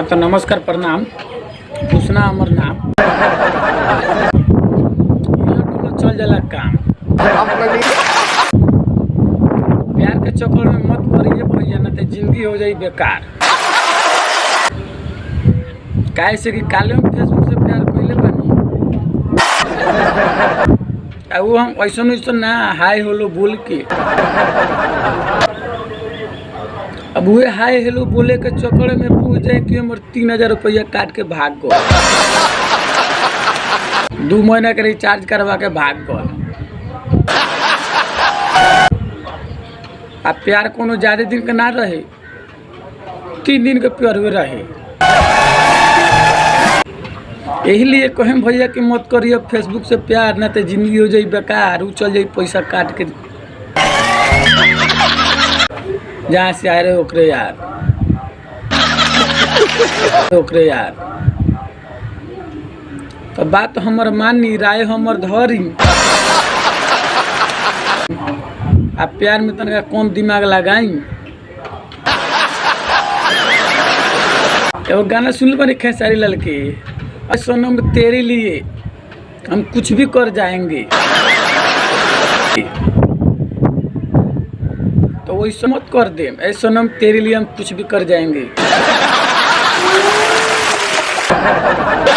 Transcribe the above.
हाँ तो नमस्कार प्रणाम। पूछना हमर नाम चल जाला काम। प्यार के चक्कर में मत पड़िए भैया, ना तो जिंदगी हो जाई बेकार। काहे से कि काले हम फेसबुक से प्यार कइले बानी, वो हम ऐसा ना हाय हेलो बोल के, अब वो हाय हेलो बोले के चक्कर में पूछ जाए कि हमारे 3000 रुपया काट के भाग गए, 2 महीना के रिचार्ज करवा के भाग गए। अब प्यार कोनो ज्यादा दिन के ना रहे, 3 दिन के प्यार हुए रहे। यही लिए कहें भैया कि मत करिए फेसबुक से प्यार, ना तो जिंदगी हो जाई बेकार। वो चल जाई पैसा काट के जहाँ से आए रहे ओकरे यार, ओकरे यार। तो बात हमर मानी, राय हमर धरी। आप प्यार में तनका कौन दिमाग लगाई। एगो गाना सुन बनी खेसारी लाल के, सनम तेरे लिए हम कुछ भी कर जाएंगे। तो वैसे मत कर दे, ऐसा सनम तेरे लिए हम कुछ भी कर जाएंगे।